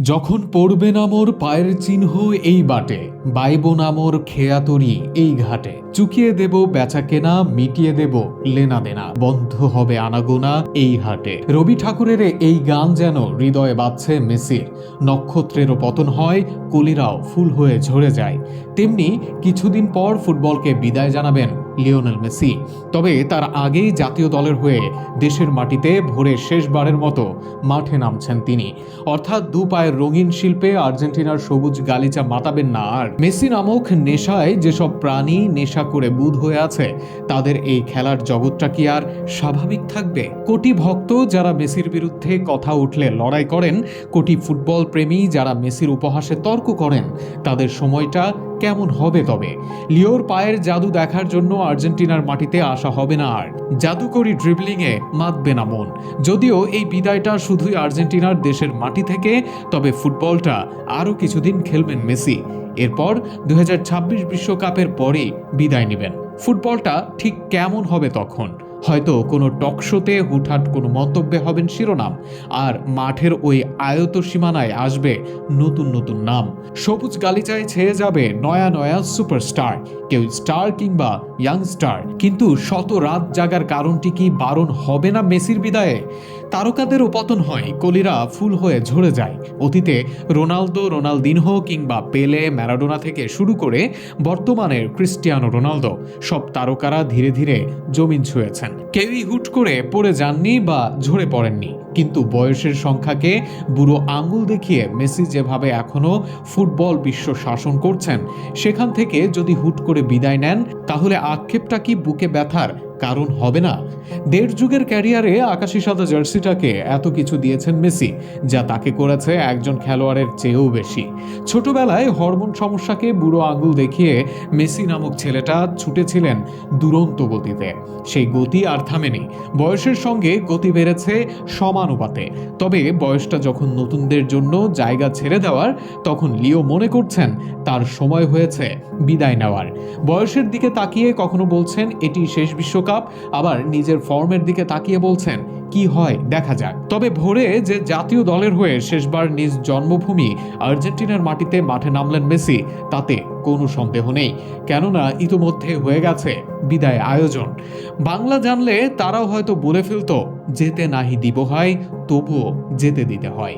যখন পড়বে না মোর পায়ের চিহ্ন এই বাটে, বাইব না মোর খেয়াতরি এই ঘাটে, চুকিয়ে দেব বেচা কেনা, মিটিয়ে দেব লেনা দেনা, বন্ধ হবে আনাগোনা এই হাটে। রবি ঠাকুরের এই গান যেন হৃদয়ে বাজছে মেসির। নক্ষত্রেরও পতন হয়, কলিরাও ফুল হয়ে ঝরে যায়। তেমনি কিছুদিন পর ফুটবলকে বিদায় জানাবেন লিওনেল মেসি। তবে তার আগেই জাতীয় দলের হয়ে দেশের মাটিতে ভোরে শেষবারের মতো মাঠে নামছেন তিনি। অর্থাৎ দু পায়ের রঙিন শিল্পে আর্জেন্টিনার সবুজ গালিচা মাতাবেন না আর। মেসি নামক নেশায় যেসব প্রাণী নেশা করে বুঁদ হয়ে আছে, তাদের এই খেলার জগৎটা কি আর স্বাভাবিক থাকবে? কোটি ভক্ত যারা মেসির বিরুদ্ধে কথা উঠলে লড়াই করেন, কোটি ফুটবল প্রেমী যারা মেসির উপহাসে তর্ক করেন, তাদের সময়টা কেমন হবে তবে? লিওর পায়ের জাদু দেখার জন্য আর্জেন্টিনার মাটিতে আসা হবে না আর। জাদুকরী ড্রিবলিংয়ে মাতবে না মন। যদিও এই বিদায়টা শুধুই আর্জেন্টিনার দেশের মাটি থেকে, তবে ফুটবলটা আরও কিছুদিন খেলবেন মেসি। এরপর 2026 বিশ্বকাপের পরেই বিদায় নেবেন। ফুটবলটা ঠিক কেমন হবে তখন? হয়তো কোনো টকশোতে হুটহাট কোনো মন্তব্যে হবেন শিরোনাম, আর মাঠের ওই আয়ত সীমানায় আসবে নতুন নতুন নাম। সবুজ গালিচায় ছেয়ে যাবে নয়া নয়া সুপারস্টার, কেউ স্টার কিংবা ইয়াংস্টার। কিন্তু শত রাত জাগার কারণটি কি বারণ হবে না মেসির বিদায়ে? তারকাদেরও পতন হয়, কলিরা ফুল হয়ে ঝরে যায়। অতীতে রোনালদো, রোনালদিনহো কিংবা পেলে, ম্যারাডোনা থেকে শুরু করে বর্তমানের ক্রিস্টিয়ানো রোনালদো, সব তারকারা ধীরে ধীরে জমিন ছুঁয়েছেন। কেউই হুট করে পড়ে যাননি বা ঝরে পড়েননি। কিন্তু বয়সের সংখ্যাকে বুড়ো আঙুল দেখিয়ে মেসি যেভাবে এখনো ফুটবল বিশ্ব শাসন করছেন, সেখান থেকে যদি হুট করে বিদায় নেন, তাহলে আক্ষেপটা কি বুকে ব্যথার কারণ হবে না? দেড় যুগের ক্যারিয়ারে আকাশি সাদা জার্সিটাকে এত কিছু দিয়েছেন মেসি, যা তাকে করেছে একজন খেলোয়াড়ের চেয়েও বেশি। ছোটবেলায় হরমোন সমস্যাকে বুড়ো আঙুল দেখিয়ে মেসি নামক ছেলেটা ছুটেছিলেন দুরন্ত গতিতে। সেই গতি আর থামেনি। বয়সের সঙ্গে গতি বেড়েছে সমানুপাতে। তবে বয়সটা যখন নতুনদের জন্য জায়গা ছেড়ে দেওয়ার, তখন লিও মনে করছেন তার সময় হয়েছে বিদায় নেওয়ার। বয়সের দিকে তাকিয়ে কখনো বলছেন এটি শেষ বিশ্বকাপ, আবার নিজের ফর্মের দিকে তাকিয়ে বলছেন কি হয় দেখা যাক। তবে ভোরে যে জাতীয় দলের হয়ে শেষবার নিজ জন্মভূমি আর্জেন্টিনার মাটিতে মাঠে নামলেন মেসি, তাতে কোনো সন্দেহ নেই। কেননা ইতোমধ্যে হয়ে গেছে বিদায় আয়োজন। বাংলা জানলে তারাও হয়তো বলে ফেলতো, যেতে নাহি দিব হয়, তবুও যেতে দিতে হয়।